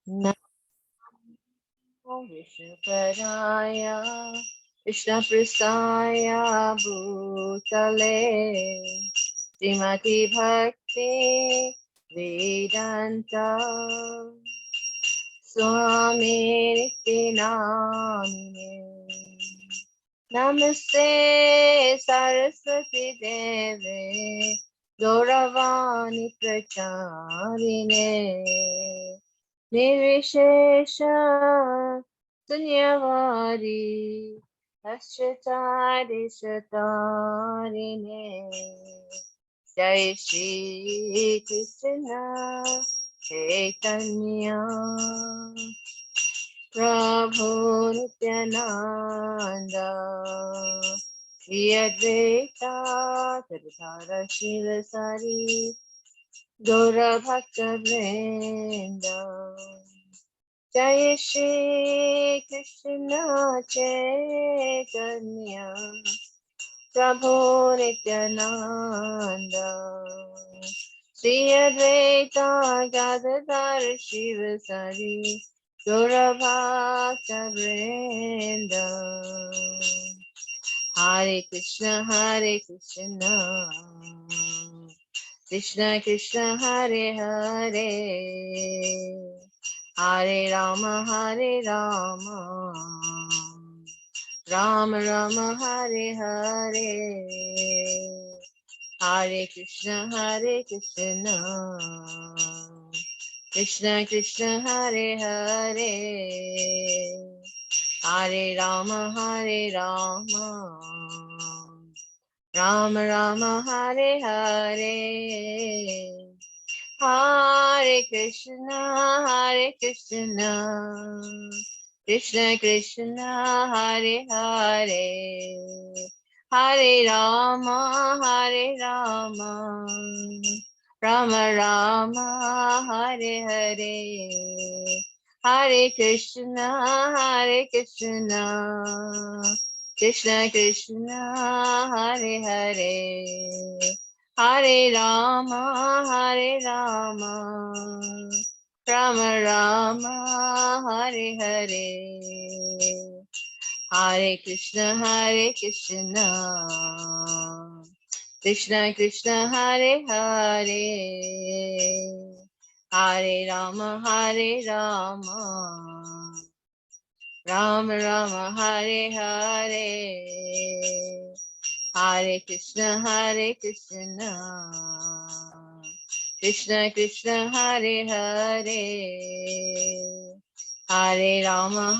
Namo Vishnupadaya Krishna Prasaya Bhutale Srimati Bhakti Vedanta Swami Nityanamine Namaste Saraswati Deve Gauravani Pracharine Nirvishesha Sunyavadi Ashtatadi Shatarine Jai Shri Krishna Chaitanya Prabhu Nityananda Shri Advaita Gadadhara Shivasari Gaura Bhakta Vrinda Jai Shri Krishna Chaitanya Prabhu Nityananda Shri Advaita Gadadhara Shivasari Gaura Bhakta Vrinda Hare Krishna Krishna Krishna Hare Hare Hare Rama Rama Rama Hare Hare Hare Krishna Krishna Krishna Hare Hare Hare Rama Rama Rama Hare Hare Hare Krishna Krishna Krishna Hare Hare Hare Rama Rama Rama Hare Hare Hare Krishna Krishna Krishna Hare Hare Hare Rama Rama Rama Hare Hare Hare Krishna Krishna Krishna Hare Hare Hare Rama Rama Rama Hare Hare Hare Krishna Krishna Krishna Hare Hare Hare Rama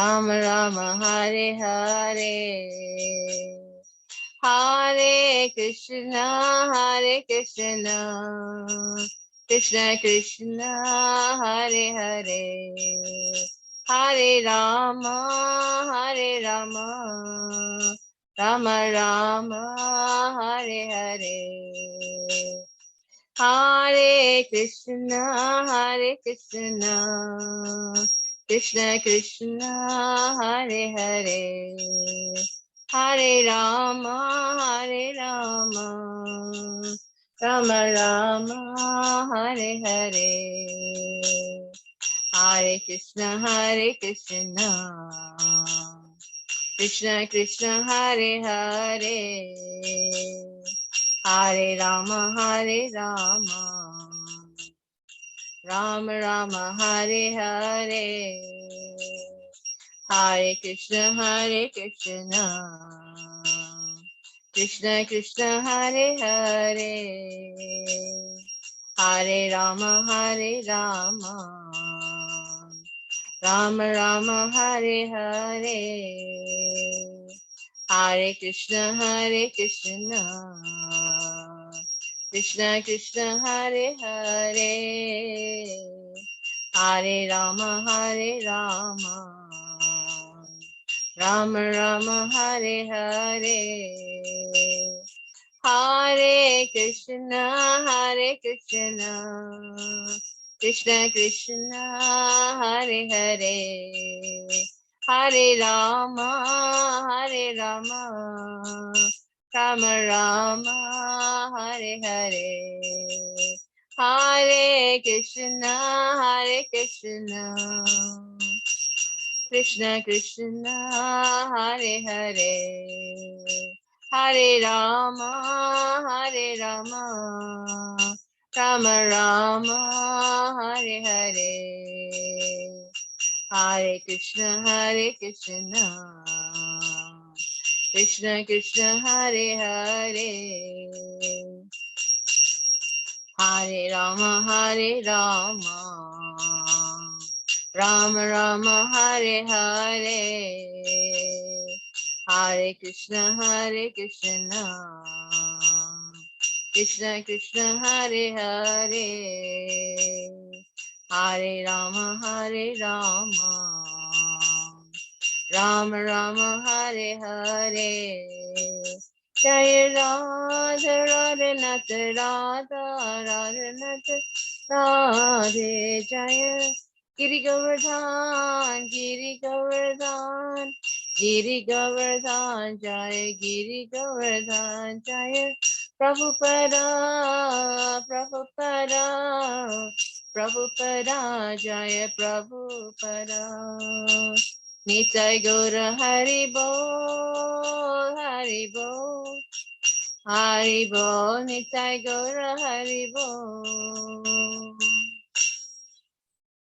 Rama Rama Hare Hare Hare Krishna Krishna Krishna Hare Hare Hare Rama Rama Rama Hare Hare Hare Krishna Krishna Krishna Hare Hare Hare Rama Rama Rama Hare Hare Hare Krishna Krishna Krishna Hare Hare Hare Rama Rama Rama Hare Hare Hare Krishna Krishna Krishna Hare Hare Hare Rama Rama Rama Hare Hare Hare Krishna Krishna Krishna Hare Hare Hare Rama Rama Rama Hare Hare Hare Krishna Krishna Krishna Hare Hare Hare Rama Rama Rama Hare Hare Hare Krishna, Hare Krishna, Krishna Krishna, Hare Hare, Hare Rama, Hare Rama, Rama Rama, Hare Hare, Hare Krishna, Krishna Krishna, Hare Hare, Hare Rama, Rama Rama, Hare Hare, Hare Krishna, Krishna Krishna, Hare Hare, Hare Rama, Rama Rama, Hare Hare, Jaya Radha Radha Nata Radha Radha Nata Radhe, Jaya Giri Govardhan, Giri Govardhan, Giri Govardhan, Jaya Giri Govardhan, Jaya Prabhupada, Prabhupada, Prabhupada, Jaya Prabhupada. Nitai Gaura Hari Bol, Hari Bol, Hari Bol, Nitai Gaura Hari Bol.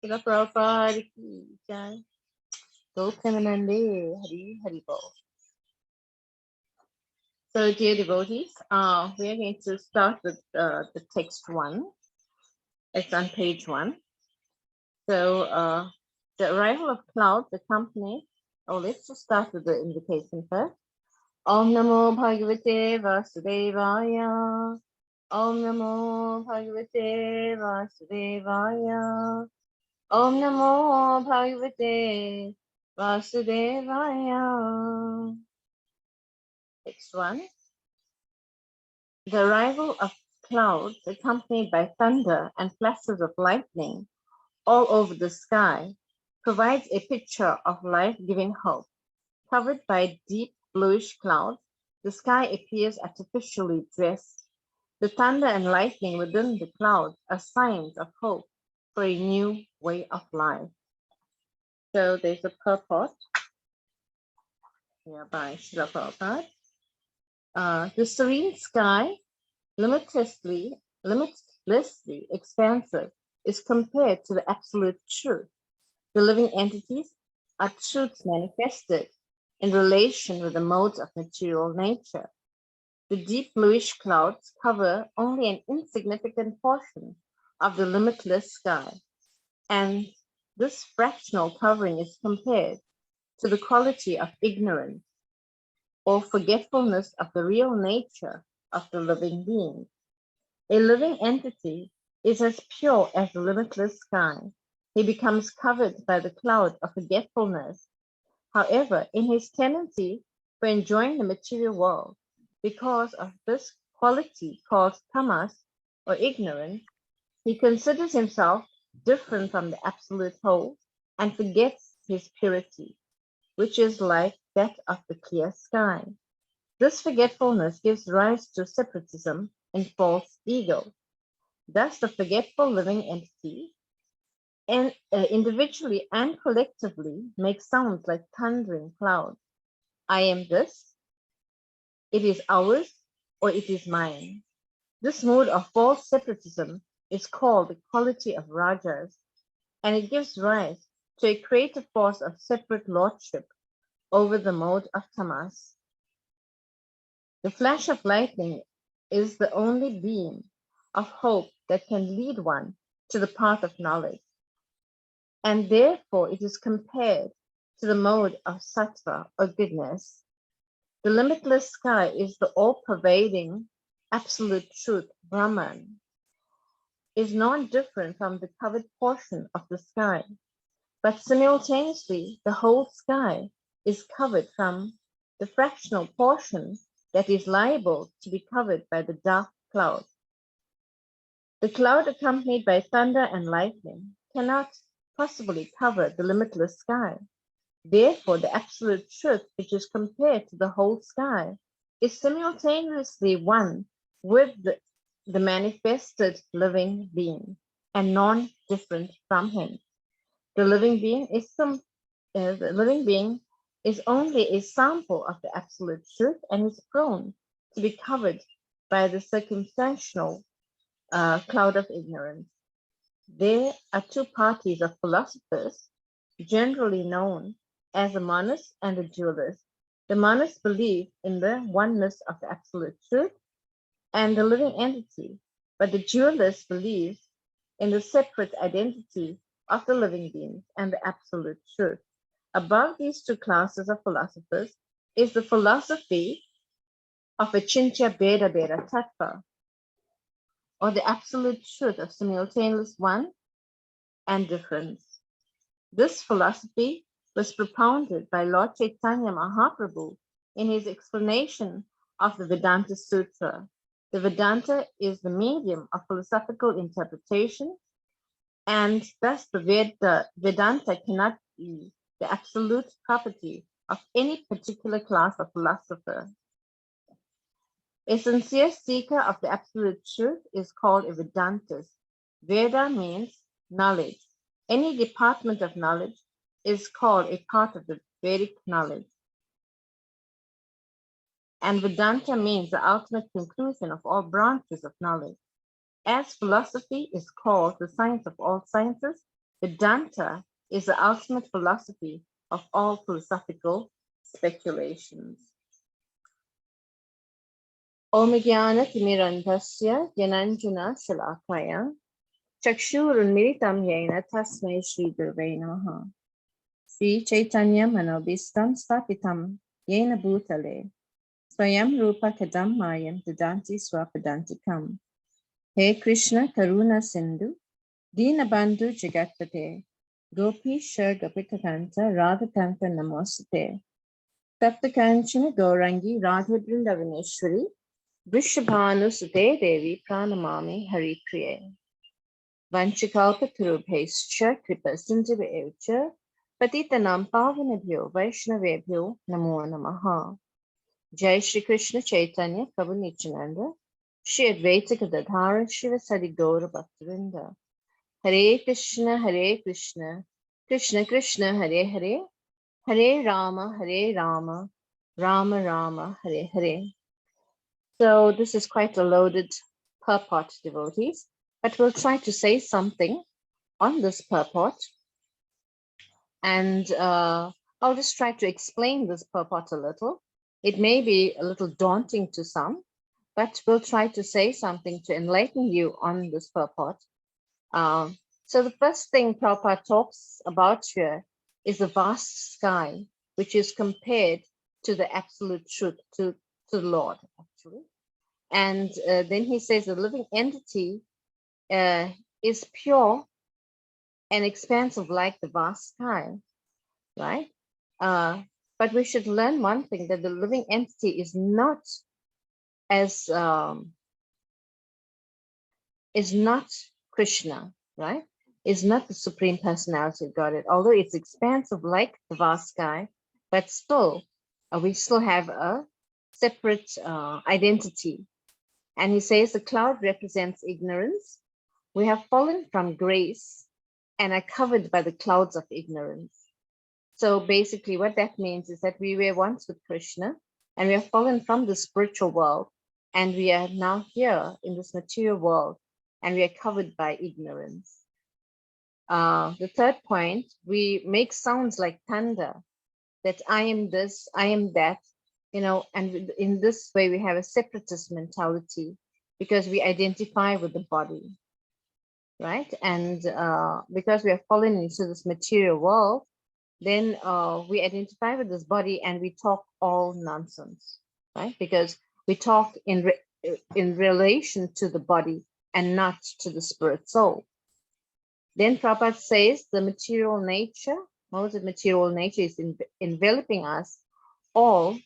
Srila Prabhupada ki jai. Gopremanande, Hari Hari Bol. So, dear devotees, we are going to start with the text 1. It's on page 1. So, the arrival of clouds accompanied. Let's just start with the invocation first. Om Namo Bhagavate Vasudevaya. Om Namo Bhagavate Vasudevaya. Om Namo Bhagavate Vasudevaya. Next one. The arrival of clouds accompanied by thunder and flashes of lightning all over the sky provides a picture of life-giving hope. Covered by deep bluish clouds, the sky appears artificially dressed. The thunder and lightning within the clouds are signs of hope for a new way of life. So there's a purport here by Srila Prabhupada. The serene sky, limitlessly expansive, is compared to the absolute truth. The living entities are truths manifested in relation with the modes of material nature. The deep bluish clouds cover only an insignificant portion of the limitless sky, and this fractional covering is compared to the quality of ignorance or forgetfulness of the real nature of the living being. A living entity is as pure as the limitless sky. He becomes covered by the cloud of forgetfulness. However, in his tendency for enjoying the material world, because of this quality called tamas or ignorance, he considers himself different from the absolute whole and forgets his purity, which is like that of the clear sky. This forgetfulness gives rise to separatism and false ego. Thus, the forgetful living entity and individually and collectively make sounds like thundering clouds. I am this, it is ours, or it is mine. This mode of false separatism is called the quality of rajas, and it gives rise to a creative force of separate lordship over the mode of tamas. The flash of lightning is the only beam of hope that can lead one to the path of knowledge, and therefore it is compared to the mode of sattva or goodness. The limitless sky is the all-pervading absolute truth, Brahman, is not different from the covered portion of the sky, but simultaneously the whole sky is covered from the fractional portion that is liable to be covered by the dark cloud. The cloud accompanied by thunder and lightning cannot possibly cover the limitless sky. Therefore, the absolute truth, which is compared to the whole sky, is simultaneously one with the manifested living being. and non-different from him. The living being is only a sample of the absolute truth and is prone to be covered by the circumstantial cloud of ignorance. There are two parties of philosophers, generally known as the monist and the dualist. The monists believe in the oneness of the absolute truth and the living entity, but the dualist believes in the separate identity of the living beings and the absolute truth. Above these two classes of philosophers is the philosophy of Achintya Bheda Bheda Tattva, or the absolute truth of simultaneous one and difference. This philosophy was propounded by Lord Chaitanya Mahaprabhu in his explanation of the Vedanta Sutra. The Vedanta is the medium of philosophical interpretation, and thus the Vedanta cannot be the absolute property of any particular class of philosopher. A sincere seeker of the absolute truth is called a Vedantist. Veda means knowledge. Any department of knowledge is called a part of the Vedic knowledge. And Vedanta means the ultimate conclusion of all branches of knowledge. As philosophy is called the science of all sciences, Vedanta is the ultimate philosophy of all philosophical speculations. Om Jnana Timirandhasya Jnananjana Shalakaya Chakshurunmilitam Yena Tasmai Shri Gurave Namaha. Sri Chaitanya Manobhistam Sthapitam Yena Bhutale Swayam Rupa Kadam Mayam Dadanti Swapadantikam. He Krishna Karuna Sindhu Dinabandhu Jagatpate Gopi Shar Gopikakanta Radhakanta Namosate Taptakanchana Gaurangi Radha Brindavaneshwari Vrishabhanu Sute Devi Pranamami Hari Priye Vanchikalpa Turubhescha Kripa Sindhivevcha Patitanam Pavanabhyo Vaishnavebhyo Namo Namaha. Jai Shri Krishna Chaitanya Prabhu Nityananda Shri Advaita Gadadhara Shiva Sadi Gaura Bhaktivinoda. Hare Krishna Krishna Krishna Hare Hare Hare Rama Rama Rama Hare Hare. So this is quite a loaded purport, devotees, but we'll try to say something on this purport, and I'll just try to explain this purport a little. It may be a little daunting to some, but we'll try to say something to enlighten you on this purport. So the first thing Prabhupada talks about here is the vast sky, which is compared to the absolute truth, to the Lord, actually. And then he says the living entity is pure and expansive like the vast sky, right? But we should learn one thing, that the living entity is not Krishna, right? Is not the Supreme Personality of Godhead, although it's expansive like the vast sky, but still, we still have a separate identity. And he says the cloud represents ignorance. We have fallen from grace and are covered by the clouds of ignorance. So basically what that means is that we were once with Krishna and we have fallen from the spiritual world, and we are now here in this material world, and we are covered by ignorance. The third point, we make sounds like thunder, that I am this, I am that, and in this way we have a separatist mentality because we identify with the body, right? And because we have fallen into this material world, then we identify with this body and we talk all nonsense, right? Because we talk in relation to the body and not to the spirit soul. Then Prabhupada says the material nature, most of material nature is enveloping us all,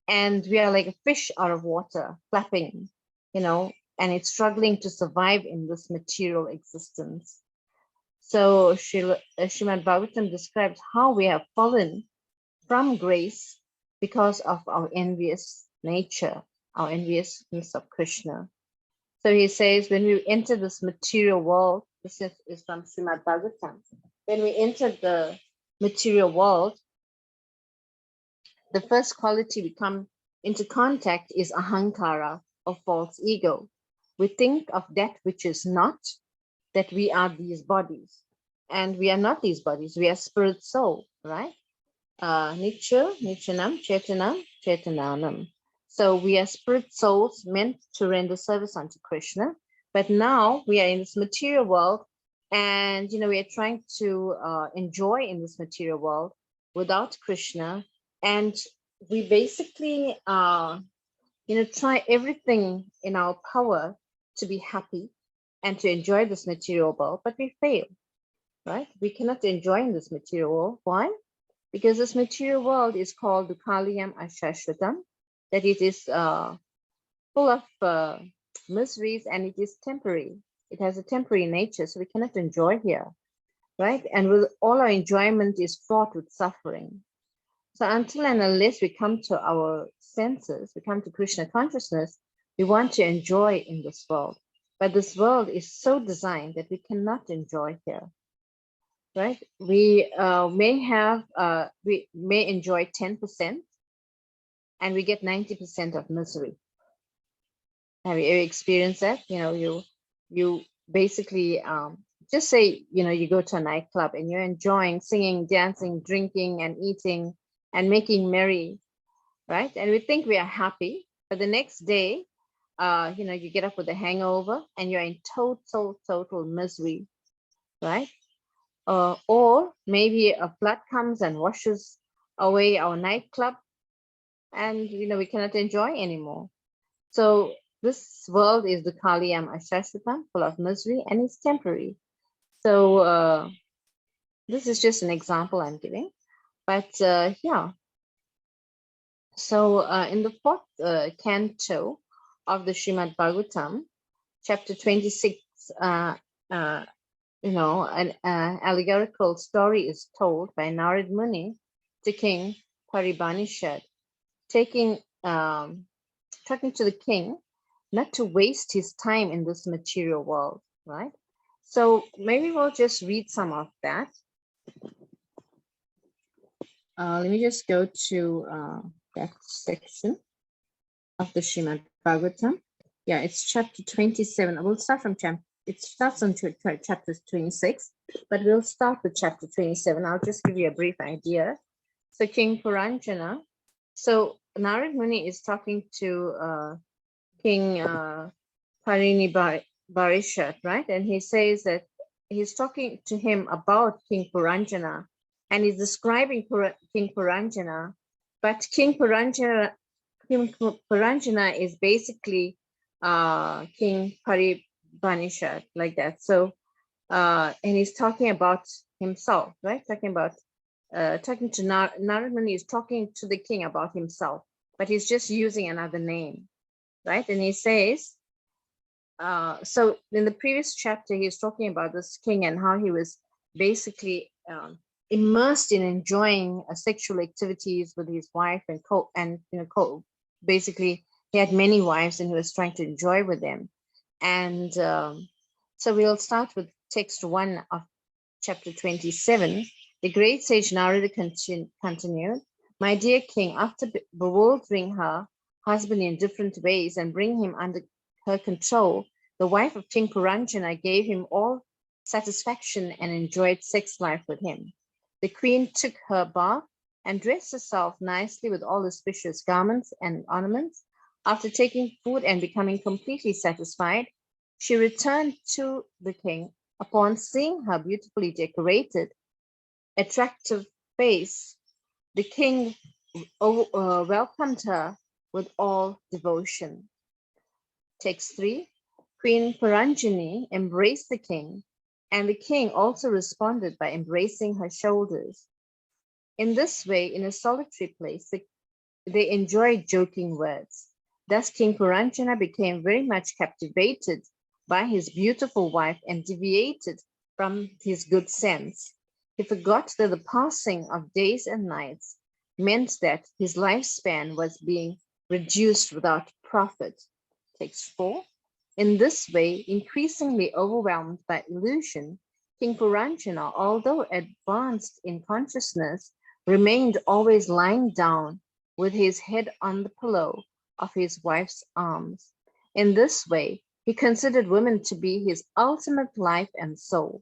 and we are like a fish out of water, flapping, and it's struggling to survive in this material existence. So Srimad Bhagavatam describes how we have fallen from grace because of our envious nature, our enviousness of Krishna. So he says, when we enter this material world, this is from Srimad Bhagavatam. When we enter the material world, the first quality we come into contact is ahankara, or false ego. We think of that which is not, that we are these bodies. And we are not these bodies, we are spirit soul, right? Nitya, Nityanam, Chetanam, Chetananam. So we are spirit souls meant to render service unto Krishna. But now we are in this material world, and we are trying to enjoy in this material world without Krishna. And we basically try everything in our power to be happy and to enjoy this material world, but we fail, right? We cannot enjoy in this material world. Why? Because this material world is called Dukkhaliyam Ashashvatam, that it is full of miseries, and it is temporary. It has a temporary nature, so we cannot enjoy here, right? And with all our enjoyment is fraught with suffering. So until and unless we come to our senses, we come to Krishna consciousness, we want to enjoy in this world. But this world is so designed that we cannot enjoy here, right? We may enjoy 10%, and we get 90% of misery. Have you ever experienced that? You basically just say, you go to a nightclub and you're enjoying singing, dancing, drinking, and eating and making merry, right? And we think we are happy, but the next day, you get up with a hangover and you're in total misery, right? Or maybe a flood comes and washes away our nightclub, and we cannot enjoy anymore. So this world is the Kaliyam Ashashvatam, full of misery, and it's temporary. So this is just an example I'm giving. But yeah. So in the fourth canto of the Srimad Bhagavatam, chapter 26, an allegorical story is told by Narad Muni to King Paribanishad, talking to the king not to waste his time in this material world, right? So maybe we'll just read some of that. Let me just go to that section of the Srimad Bhagavatam. Yeah, it's chapter 27. We'll start from it starts on chapter 26, but we'll start with chapter 27. I'll just give you a brief idea. So King Puranjana, so Narad Muni is talking to King Barishat, right? And he says that he's talking to him about King Puranjana, and he's describing King Puranjana, but King Puranjana is basically King Paribanishat, like that. So, and he's talking about himself, right? Talking to Narad Muni is talking to the king about himself, but he's just using another name, right? And he says, so in the previous chapter, he's talking about this king and how he was basically immersed in enjoying sexual activities with his wife basically he had many wives and he was trying to enjoy with them. And so we'll start with text 1 of chapter 27. The great sage Narada continued, "My dear king, after bewildering her husband in different ways and bring him under her control, the wife of King Puranjana gave him all satisfaction and enjoyed sex life with him. The queen took her bath and dressed herself nicely with all auspicious garments and ornaments. After taking food and becoming completely satisfied, she returned to the king. Upon seeing her beautifully decorated, attractive face, the king welcomed her with all devotion." Text 3. Queen Puranjani embraced the king, and the king also responded by embracing her shoulders. In this way, in a solitary place, they enjoyed joking words. Thus, King Puranjana became very much captivated by his beautiful wife and deviated from his good sense. He forgot that the passing of days and nights meant that his lifespan was being reduced without profit. Text 4. In this way, increasingly overwhelmed by illusion, King Puranjana, although advanced in consciousness, remained always lying down with his head on the pillow of his wife's arms. In this way, he considered women to be his ultimate life and soul.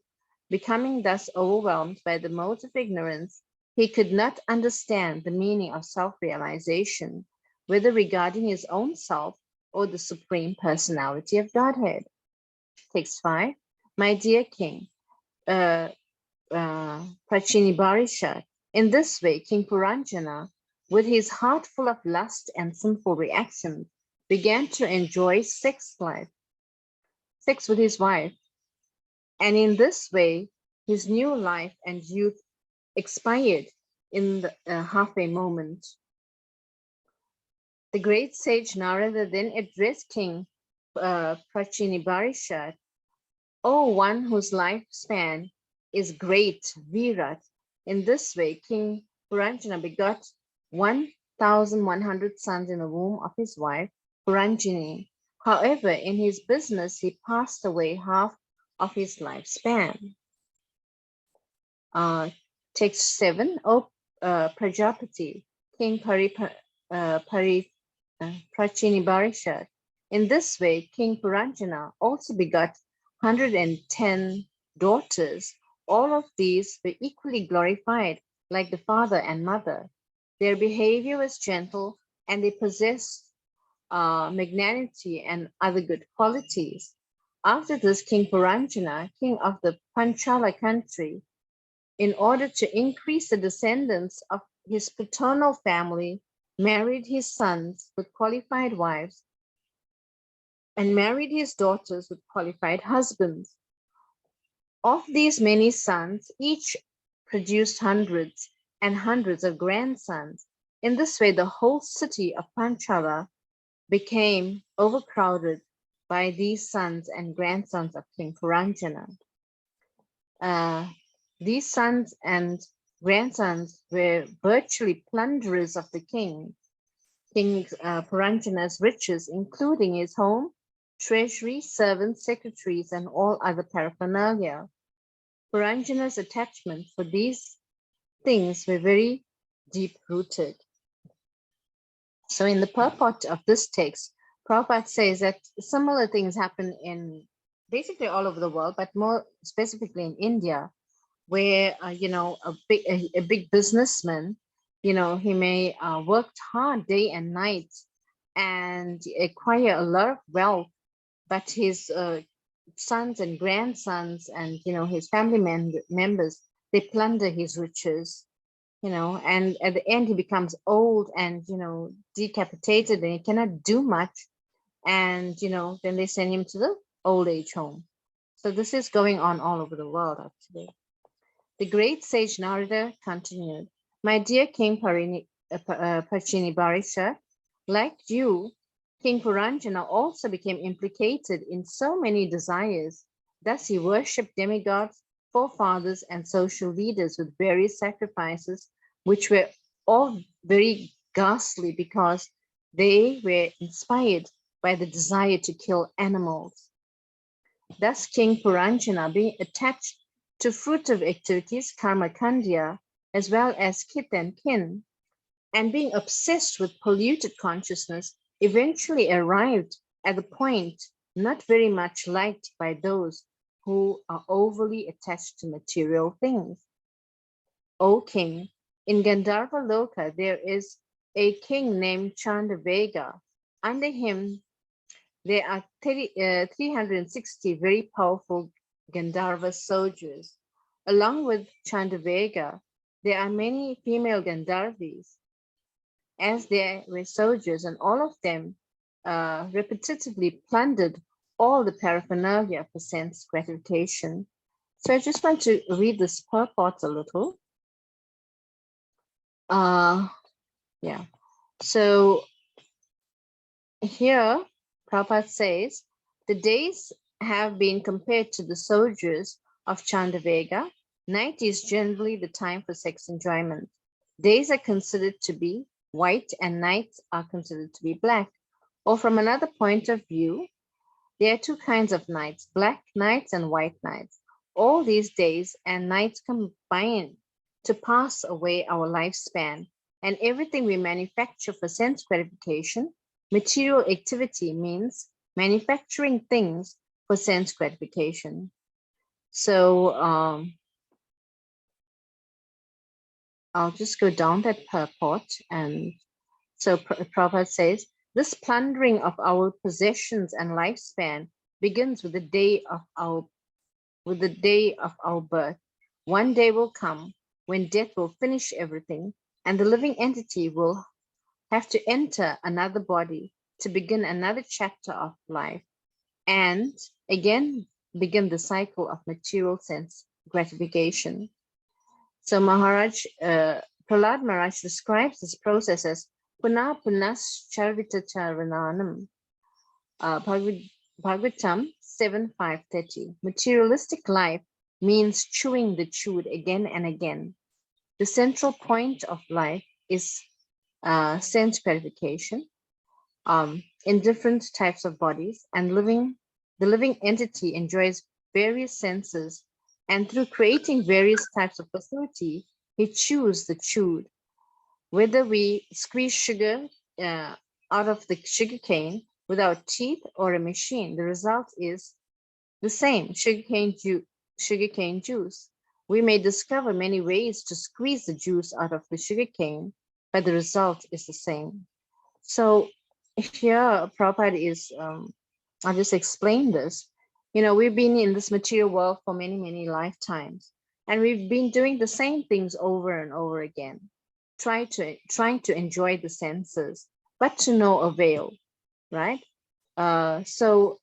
Becoming thus overwhelmed by the modes of ignorance, he could not understand the meaning of self-realization, whether regarding his own self or the Supreme Personality of Godhead. Text 5. My dear King, Prachini. In this way, King Puranjana, with his heart full of lust and sinful reactions, began to enjoy sex with his wife. And in this way, his new life and youth expired in the halfway moment. The great sage Narada then addressed King Prachini, O one whose lifespan is great, Virat. In this way, King Puranjana begot 1,100 sons in the womb of his wife, Puranjini. However, in his business, he passed away half of his lifespan. Text 7, O Prajapati, King Prachini. In this way, King Puranjana also begot 110 daughters. All of these were equally glorified, like the father and mother. Their behavior was gentle, and they possessed magnanimity and other good qualities. After this, King Puranjana, king of the Panchala country, in order to increase the descendants of his paternal family, married his sons with qualified wives and married his daughters with qualified husbands. Of these many sons, each produced hundreds and hundreds of grandsons. In this way, the whole city of Panchala became overcrowded by these sons and grandsons of King Puranjana. These sons and grandsons were virtually plunderers of the king. King Puranjana's riches, including his home, treasury, servants, secretaries, and all other paraphernalia. Puranjana's attachment for these things were very deep-rooted. So in the purport of this text, Prabhupada says that similar things happen in basically all over the world, but more specifically in India, where, a big businessman, he may work hard day and night and acquire a lot of wealth, but his sons and grandsons and, his family members, they plunder his riches, and at the end he becomes old and, decapitated, and he cannot do much. And, then they send him to the old age home. So this is going on all over the world, actually. The great sage Narada continued, my dear King Prachini, like you, King Puranjana also became implicated in so many desires. Thus he worshipped demigods, forefathers, and social leaders with various sacrifices, which were all very ghastly because they were inspired by the desire to kill animals. Thus King Puranjana, being attached to fruitive activities, karma kandya, as well as kith and kin, and being obsessed with polluted consciousness, eventually arrived at the point not very much liked by those who are overly attached to material things. O king, in Gandharva Loka there is a king named Chandavega. Under him there are 360 very powerful Gandharva soldiers. Along with Chandavega, there are many female Gandharvis, as there were soldiers, and all of them repetitively plundered all the paraphernalia for sense gratification. So I just want to read this purport a little. Yeah. So here, Prabhupada says, the days have been compared to the soldiers of Chandavega. Night is generally the time for sex enjoyment. Days are considered to be white and nights are considered to be black. Or from another point of view, There are two kinds of nights, black nights and white nights. All these days and nights combine to pass away our lifespan, and everything we manufacture for sense gratification, material activity means manufacturing things for sense gratification. So I'll just go down that purport. And so Prabhupada says, this plundering of our possessions and lifespan begins with the day of our birth. One day will come when death will finish everything, and the living entity will have to enter another body to begin another chapter of life, and again begin the cycle of material sense gratification. So Prahlad Maharaj describes this process as Punah Punas Charvita Charananam, Bhagavatam 7.5.30. Materialistic life means chewing the chewed again and again. The central point of life is sense gratification in different types of bodies, and the living entity enjoys various senses, and through creating various types of facility, he chews the chewed. Whether we squeeze sugar out of the sugar cane without teeth or a machine, the result is the same, sugarcane juice. We may discover many ways to squeeze the juice out of the sugarcane, but the result is the same. So here, Prabhupada is, I'll just explain this. We've been in this material world for many, many lifetimes, and we've been doing the same things over and over again, trying to enjoy the senses, but to no avail, right? So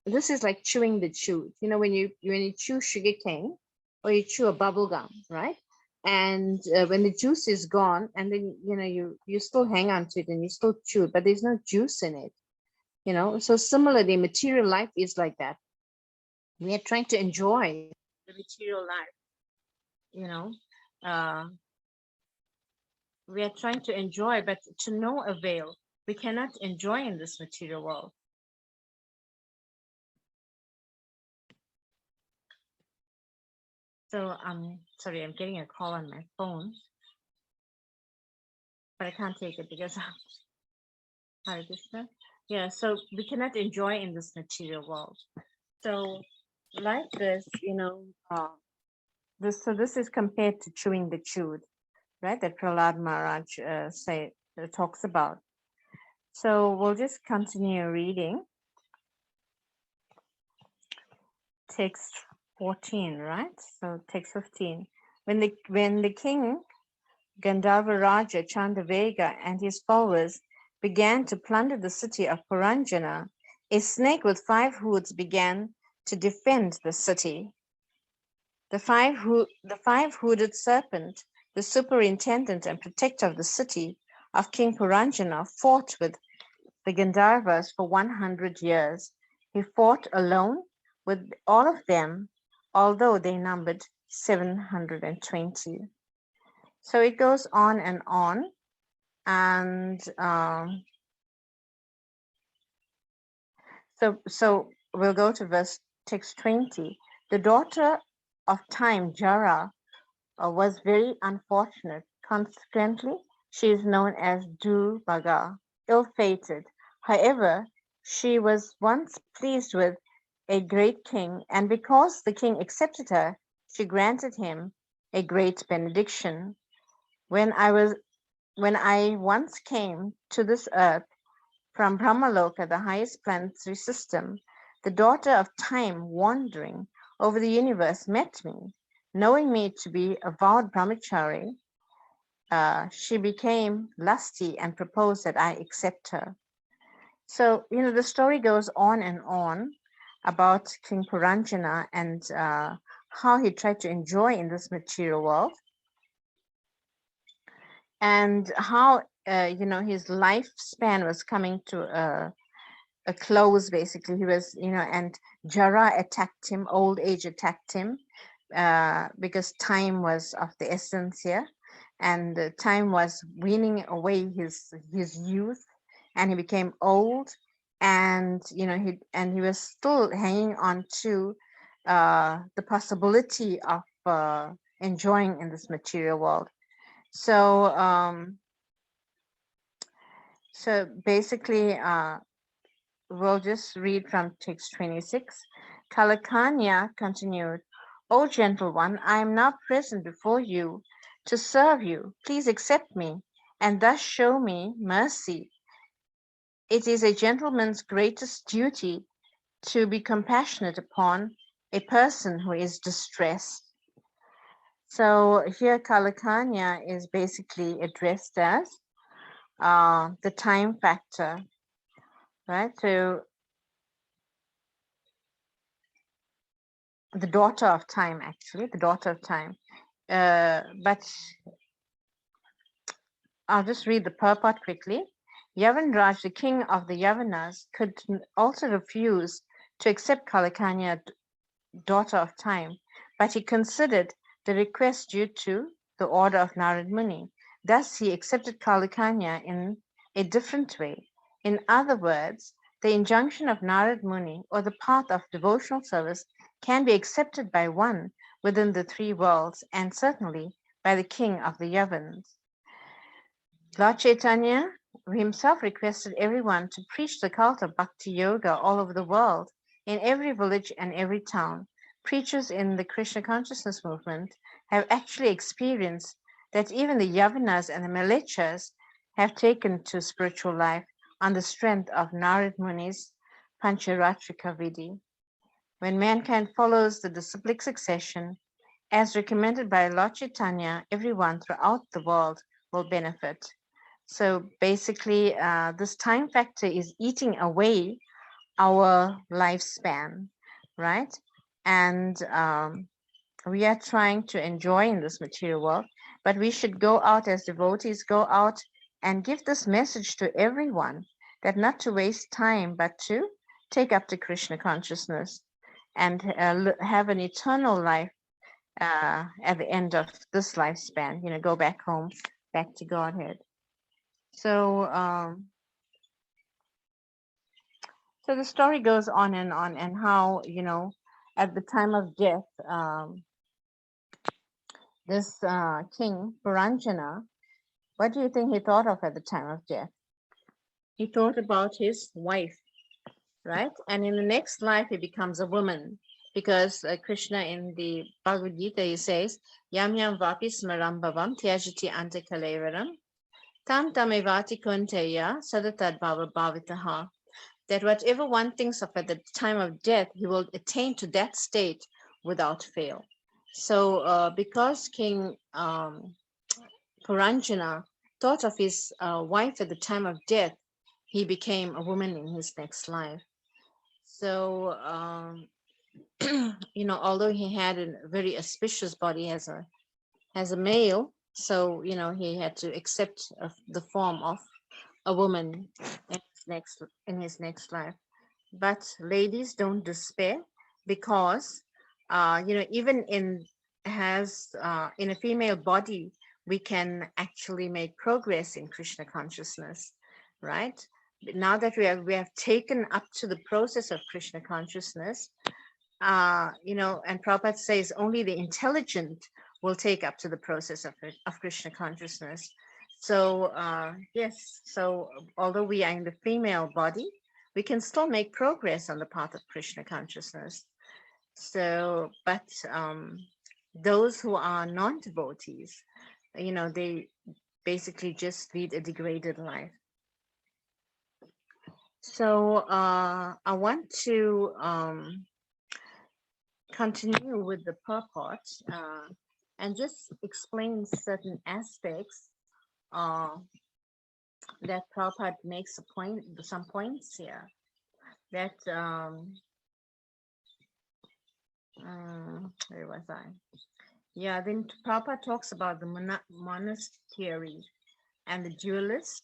this is like chewing the chew. When you chew sugar cane or you chew a bubble gum, right? And when the juice is gone, and then you still hang on to it and you still chew it, but there's no juice in it. So similarly, material life is like that. We are trying to enjoy the material life. We are trying to enjoy, but to no avail. We cannot enjoy in this material world. So sorry, I'm getting a call on my phone, but I can't take it because Hare Krishna. Yeah, so we cannot enjoy in this material world. So like this, this is compared to chewing the chewed, right? That Prahlad Maharaj talks about. So we'll just continue reading. Text 14, right? So text 15. When the king Gandharva Raja Chandavega and his followers began to plunder the city of Puranjana, a snake with 5 hoods began to defend the city. The five-hooded serpent, the superintendent and protector of the city of King Puranjana, fought with the Gandharvas for 100 years. He fought alone with all of them, although they numbered 720. So it goes on, and so we'll go to verse text 20. The daughter of time, Jara, was very unfortunate. Consequently, she is known as Durbaga, ill-fated. However, she was once pleased with a great king, and because the king accepted her, she granted him a great benediction. When I once came to this earth from Brahmaloka, the highest planetary system, the daughter of time, wandering over the universe, met me. Knowing me to be a vowed brahmachari, she became lusty and proposed that I accept her. So, the story goes on and on about King Puranjana and how he tried to enjoy in this material world, and how his lifespan was coming to a close. Basically, he was and Jara attacked him, old age attacked him, because time was of the essence here, and time was weaning away his youth, and he became old, and he was still hanging on to the possibility of enjoying in this material world. So basically, we'll just read from text 26. Kalakanya continued, "O gentle one, I am now present before you to serve you. Please accept me and thus show me mercy. It is a gentleman's greatest duty to be compassionate upon a person who is distressed." So here Kalakanya is basically addressed as the time factor, right? So the daughter of time, actually, the daughter of time. But I'll just read the purport quickly. Yavanraj, the king of the Yavanas, could also refuse to accept Kalakanya, daughter of time, but he considered the request due to the order of Narad Muni. Thus, he accepted Kalakanya in a different way. In other words, the injunction of Narad Muni, or the path of devotional service, can be accepted by one within the three worlds, and certainly by the king of the Yavans. Lord Chaitanya himself requested everyone to preach the cult of Bhakti Yoga all over the world, in every village and every town. Preachers in the Krishna consciousness movement have actually experienced that even the Yavanas and the Malechas have taken to spiritual life on the strength of Narad Muni's Pancharatrika Vidhi. When mankind follows the disciplic succession, as recommended by Lord Chaitanya, everyone throughout the world will benefit. So basically, this time factor is eating away our lifespan, right? And we are trying to enjoy in this material world, but we should go out as devotees, go out and give this message to everyone that not to waste time, but to take up to Krishna consciousness and have an eternal life at the end of this lifespan, go back home, back to Godhead. So, so the story goes on, and how, at the time of death, this king, Puranjana, what do you think he thought of at the time of death? He thought about his wife, right? And in the next life, he becomes a woman, because Krishna in the Bhagavad Gita, he says, Yam yam vapi smaram bhavam tyajati ante kalevaram tam tamevati kunteya sadatad bhava bhavitaha. That whatever one thinks of at the time of death, he will attain to that state without fail. So because King Puranjana thought of his wife at the time of death, he became a woman in his next life. So, although he had a very auspicious body as a male, so, he had to accept the form of a woman in his next life. But ladies, don't despair, because even in a female body, we can actually make progress in Krishna consciousness, right? Now that we have taken up to the process of Krishna consciousness, and Prabhupada says only the intelligent will take up to the process of Krishna consciousness. So yes, so although we are in the female body, we can still make progress on the path of Krishna consciousness. So, but those who are non-devotees, they basically just lead a degraded life. So I want to continue with the purport and just explain certain aspects that Prabhupada makes some points here. That where was I? Yeah, then Prabhupada talks about the monastery and the dualist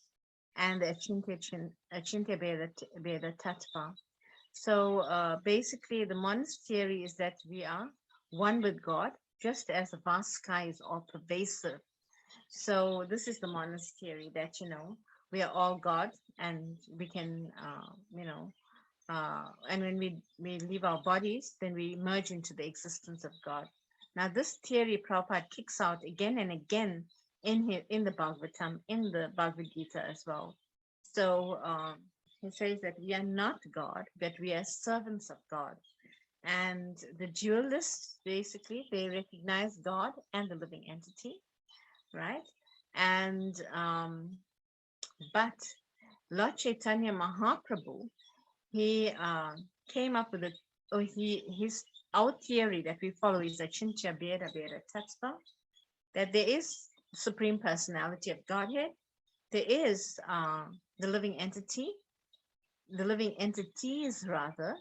and the Achintya Beda Tattva. So basically, the monastery is that we are one with God, just as the vast sky is all pervasive. So this is the monastery that, we are all God, and we can, and when we leave our bodies, then we merge into the existence of God. Now, this theory Prabhupada kicks out again and again in the Bhagavatam, in the Bhagavad Gita as well. So he says that we are not God, but we are servants of God. And the dualists, basically, they recognize God and the living entity, right? And but Lord Chaitanya Mahaprabhu, he came up with our theory that we follow is Achintya Bheda Bheda Tattva, that there is Supreme Personality of Godhead, there is the living entity, the living entities rather,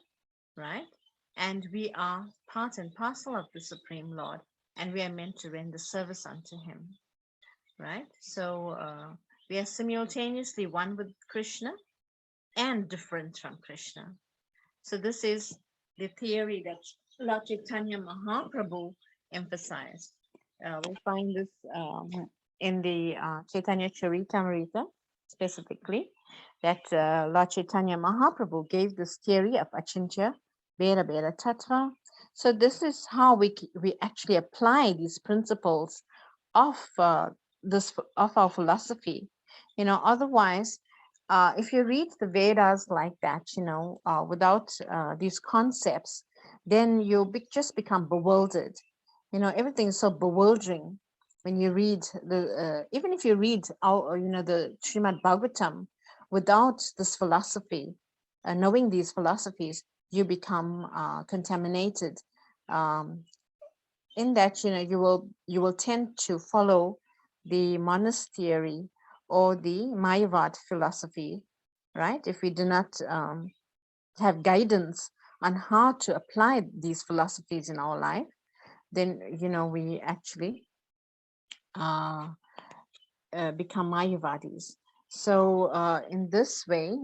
right? And we are part and parcel of the Supreme Lord, and we are meant to render service unto him, right? So we are simultaneously one with Krishna and different from Krishna. So this is the theory that Lord Chaitanya Mahaprabhu emphasized. We find this in the Chaitanya Charitamrita specifically, that Lord Chaitanya Mahaprabhu gave this theory of Achintya Bheda Bheda Tattva. So this is how we actually apply these principles of our philosophy. Otherwise, if you read the Vedas like that, without these concepts, then you just become bewildered. Everything is so bewildering when you read even if you read the Srimad Bhagavatam without this philosophy, knowing these philosophies, you become contaminated. In that, you will tend to follow the monastery or the Mayavad philosophy, right? If we do not have guidance on how to apply these philosophies in our life, then we actually become Mayavadis. So in this way,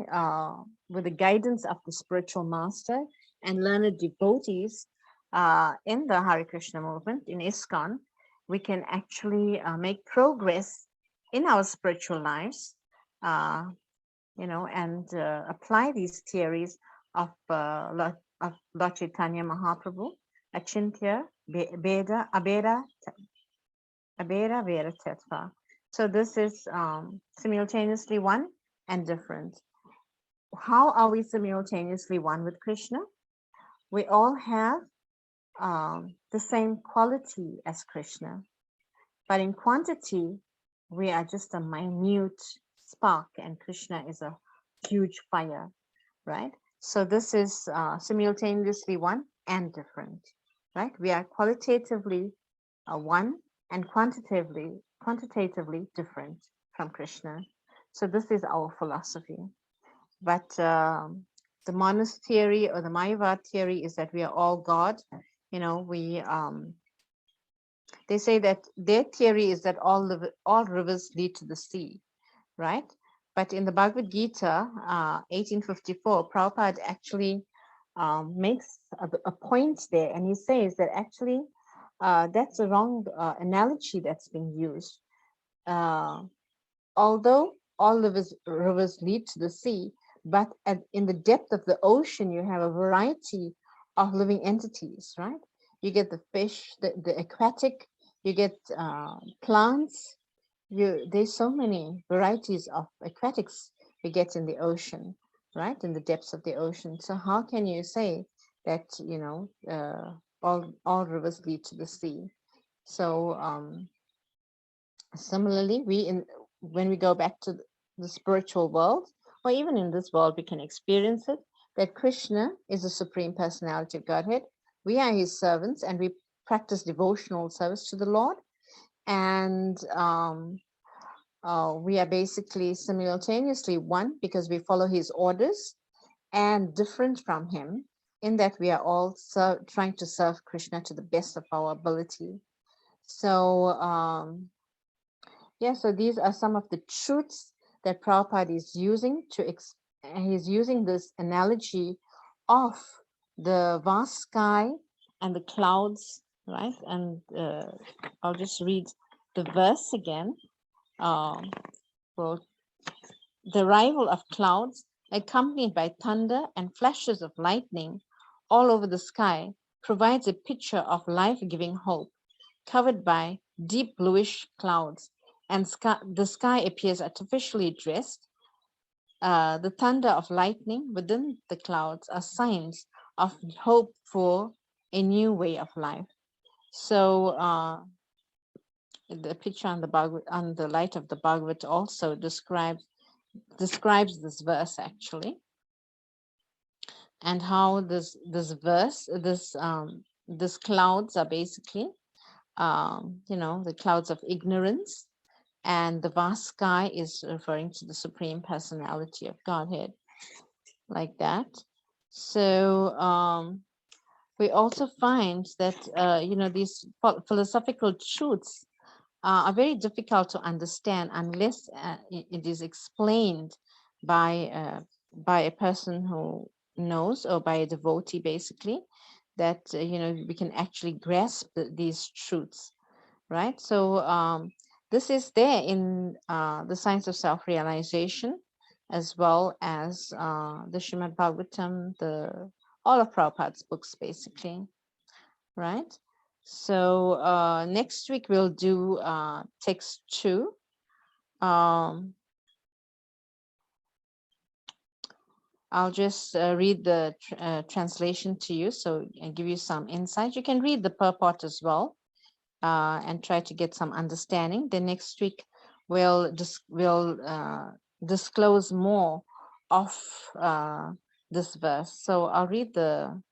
with the guidance of the spiritual master and learned devotees in the Hare Krishna movement, in ISKCON, we can actually make progress in our spiritual lives, and apply these theories of Lord Chaitanya Mahaprabhu, Achintya, Bheda, Abheda, Veda Tattva. So this is simultaneously one and different. How are we simultaneously one with Krishna? We all have the same quality as Krishna, but in quantity, we are just a minute spark, and Krishna is a huge fire, right? So this is simultaneously one and different, right? We are qualitatively one and quantitatively different from Krishna. So this is our philosophy. But the monist theory or the Mayavad theory is that we are all God. They say that their theory is that all rivers lead to the sea, right? But in the Bhagavad Gita, 1854, Prabhupada actually makes a point there, and he says that actually that's a wrong analogy that's being used. Although all rivers lead to the sea, but in the depth of the ocean, you have a variety of living entities, right? You get the fish, the aquatic, you get plants. There's so many varieties of aquatics we get in the ocean, right? In the depths of the ocean. So how can you say that all rivers lead to the sea? So similarly, when we go back to the spiritual world, or even in this world, we can experience it, that Krishna is the Supreme Personality of Godhead. We are his servants, and we practice devotional service to the Lord. And we are basically simultaneously one because we follow his orders, and different from him in that we are all trying to serve Krishna to the best of our ability. So so these are some of the truths that Prabhupada is using he's using this analogy of the vast sky and the clouds, right? And I'll just read the verse again. Well, The arrival of clouds, accompanied by thunder and flashes of lightning all over the sky, provides a picture of life-giving hope, covered by deep bluish clouds, and the sky appears artificially dressed. The thunder of lightning within the clouds are signs of hope for a new way of life. So the picture on the light of the Bhagavata also describes this verse actually, and how this verse, this clouds are basically the clouds of ignorance, and the vast sky is referring to the Supreme Personality of Godhead, like that. So we also find that these philosophical truths are very difficult to understand unless it is explained by a person who knows, or by a devotee, basically, that we can actually grasp these truths, right? So this is there in the Science of Self-Realization, as well as the Srimad Bhagavatam, all of Prabhupada's books, basically, right? So next week we'll do text 2. I'll just read the translation to you, so and give you some insight. You can read the purport as well, and try to get some understanding. Then next week we'll disclose more of this verse. So I'll read the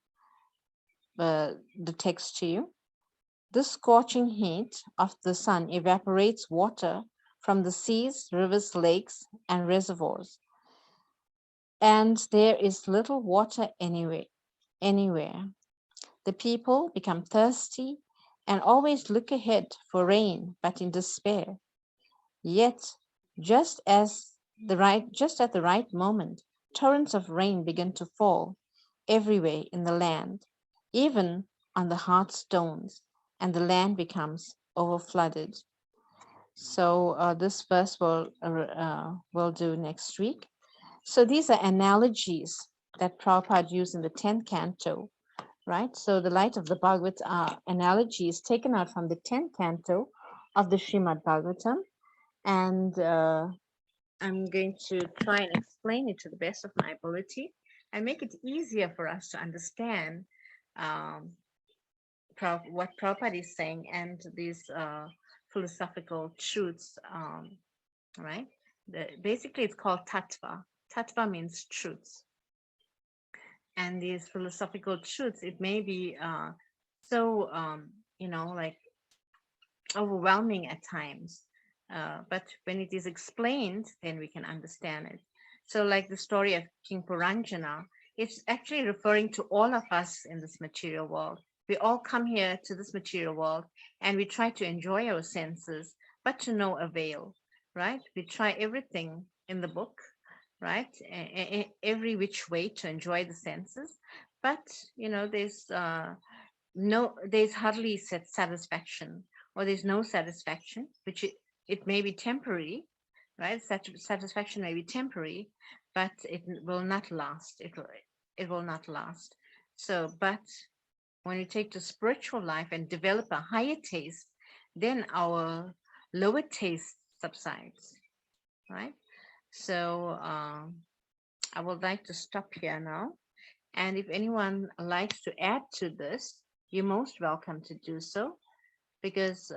text to you. The scorching heat of the sun evaporates water from the seas, rivers, lakes, and reservoirs, and there is little water anywhere. The people become thirsty and always look ahead for rain, but in despair. Yet, just at the right moment, torrents of rain begin to fall everywhere in the land, even on the hard stones, and the land becomes overflooded. So this verse we'll do next week. So these are analogies that Prabhupada used in the 10th canto, right? So the light of the Bhagavad analogy is taken out from the 10th canto of the Srimad Bhagavatam, and I'm going to try and explain it to the best of my ability and make it easier for us to understand what Prabhupada is saying, and these philosophical truths, right? Basically, it's called tattva. Tattva means truths. And these philosophical truths, it may be so, like overwhelming at times. But when it is explained, then we can understand it. So like the story of King Puranjana, it's actually referring to all of us in this material world. We all come here to this material world and we try to enjoy our senses, but to no avail, right? We try everything in the book, right? Every which way to enjoy the senses, but there's hardly satisfaction, or there's no satisfaction, which it may be temporary, right? Satisfaction may be temporary, but it will not last. It will not last. So, but when you take to spiritual life and develop a higher taste, then our lower taste subsides, right? So I would like to stop here now. And if anyone likes to add to this, you're most welcome to do so, because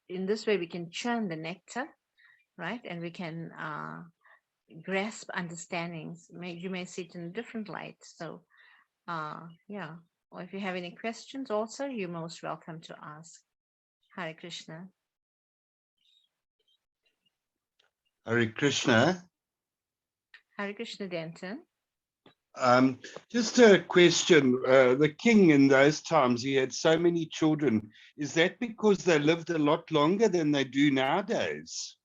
in this way we can churn the nectar, right? And we can grasp understandings. You may see it in a different light. So yeah, or if you have any questions also, you're most welcome to ask. Hare Krishna. Hare Krishna. Hare Krishna, Denton. Just a question. The king in those times, he had so many children. Is that because they lived a lot longer than they do nowadays?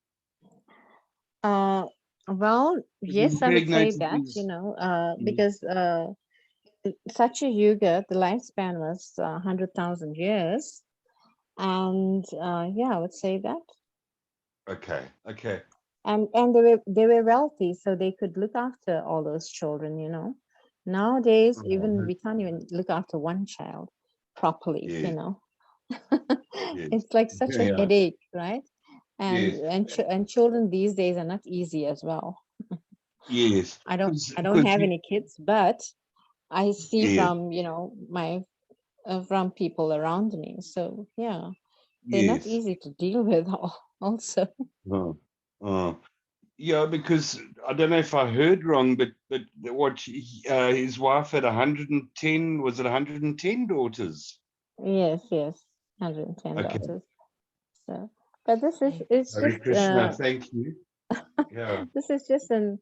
Well, yes, I would say that, because such a yuga, the lifespan was 100,000 years. And yeah, I would say that. Okay. and they were wealthy, so they could look after all those children, you know. Nowadays, even we can't even look after one child properly, you Yes, know. yes, It's like such a yeah, headache, right? yes, And children these days are not easy as well. yes. I don't Because have any kids, but I see yes, from, you know, my from people around me. So yeah, they're not yes. easy to deal with also. Oh, oh. Yeah, because I don't know if I heard wrong, but what his wife had 110, was it 110 daughters? Yes, yes, 110 Okay. daughters. So, but this is it's Hare just Krishna, thank you. Yeah. this is just an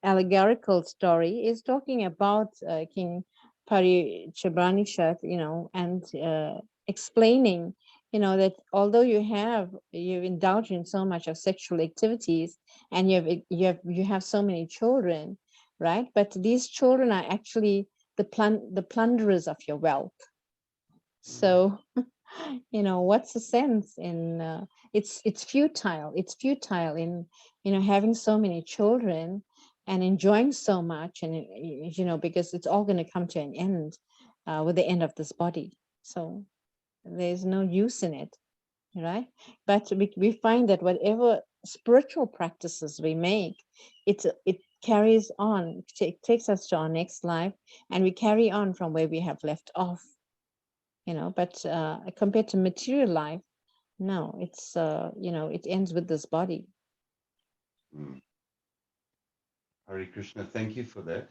allegorical story. It's talking about King Parichabranishat, you know, and explaining, you know, that although you indulge in so much of sexual activities and you have so many children, right? But these children are actually the plunderers of your wealth. So you know, what's the sense in it's futile, it's futile in, you know, having so many children and enjoying so much, and you know, because it's all going to come to an end with the end of this body. So there's no use in it, right? But we find that whatever spiritual practices we make, it carries on, takes us to our next life, and we carry on from where we have left off, you know. But compared to material life, no, it's you know, it ends with this body. Mm. Hare Krishna, thank you for that.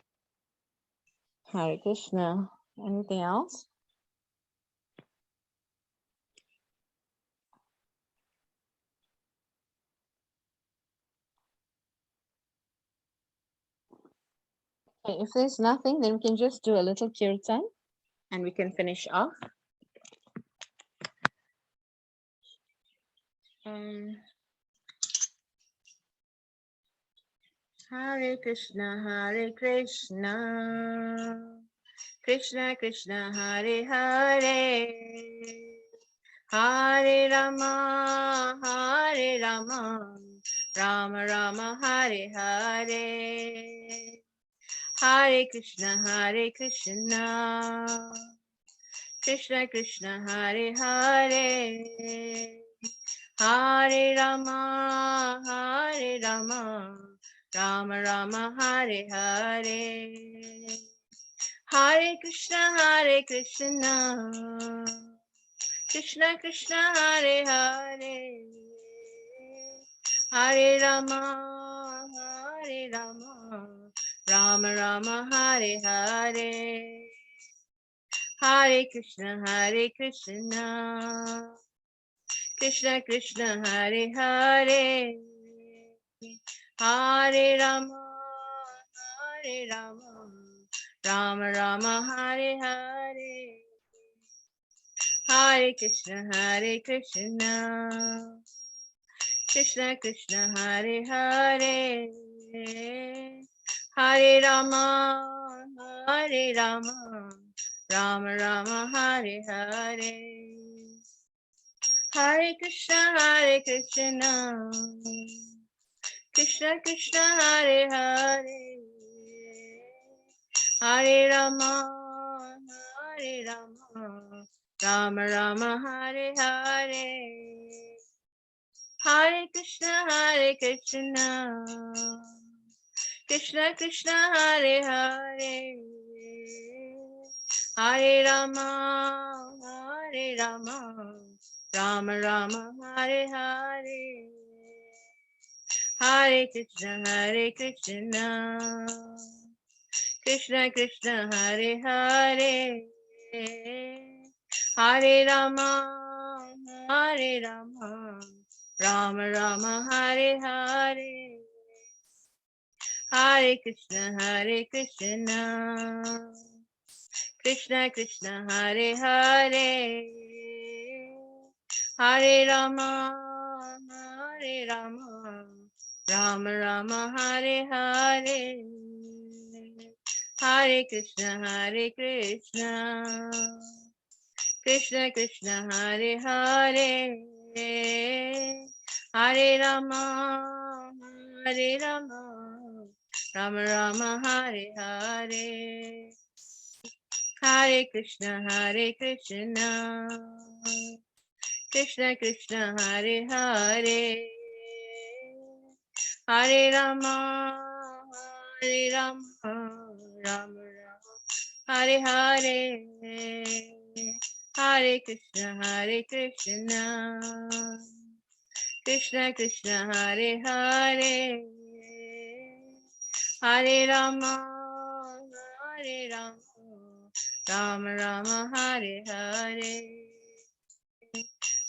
Hare Krishna. Anything else? Okay, if there's nothing, then we can just do a little kirtan and we can finish off. Um, Hare Krishna, Hare Krishna, Krishna Krishna, Hare Hare, Hare Rama, Hare Rama, Rama Rama, Hare Hare. Hare Krishna, Hare Krishna, Krishna Krishna, Hare Hare, Hare Rama, Hare Rama, Rama Rama, Hare Hare. Hare Krishna, Hare Krishna, Krishna Krishna, Hare Hare, Hare Rama, Hare Rama, Rama Rama, Hare Hare. Hare Krishna, Hare Krishna, Krishna Krishna, Hare Hare, Hare Rama, Hare Rama, Rama Rama, Hare Hare. Hare Krishna, Hare Krishna, Krishna Krishna, Hare Hare, Hare Rama, Hare Rama, Rama Rama, Hare Hare. Hare Krishna, Hare Krishna, Krishna Krishna, Hare Hare, Hare Rama, Hare Rama, Rama Rama, Hare Hare. Hare Krishna, Hare Krishna, Krishna Krishna, Hare Hare, Hare Rama, Hare Rama, Rama Rama, Hare Hare. Hare Krishna, Hare Krishna, Krishna Krishna, Hare Hare, Hare Rama, Hare Rama, Rama Rama, Hare Hare. Hare Krishna, Hare Krishna, Krishna Krishna, Hare Hare, Hare Rama, Hare Rama, Rama Rama, Hare Hare. Hare Krishna, Hare Krishna, Krishna Krishna, Hare Hare, Hare Rama, Hare Rama, Rama Rama, Hare Hare, Hare Krishna, Krishna Krishna, Hare Hare, Hare Rama, Rama Rama, Hare Hare, Hare Krishna, Krishna Krishna, Hare Hare, Hare Rama, Rama Rama, Hare Hare,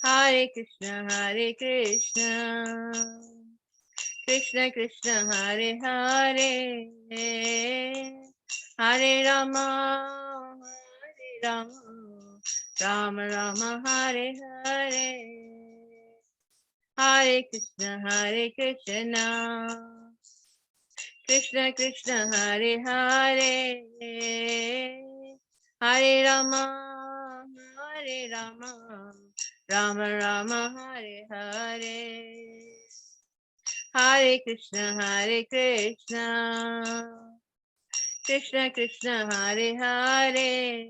Hare Krishna, Krishna Krishna, Hare Hare, Hare Rama, Rama Rama, Hare Hare, Hare Krishna, Krishna Krishna, Hare Hare, Hare Rama, Rama Rama, Hare Hare, Hare Krishna, Krishna Krishna, Hare Hare,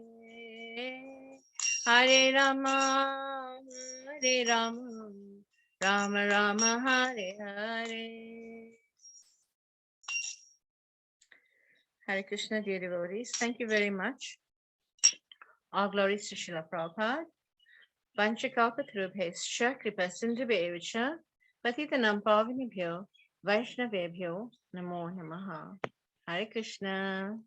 Hare Rama, Rama Rama, Hare Hare. Hare Krishna, dear devotees. Thank you very much. All glories to Srila Prabhupada. Vanchakalpatarubhescha kripa sindhubheva patitanam pavanebhyo Vaishnavebhyo namo namaha. Hare Krishna.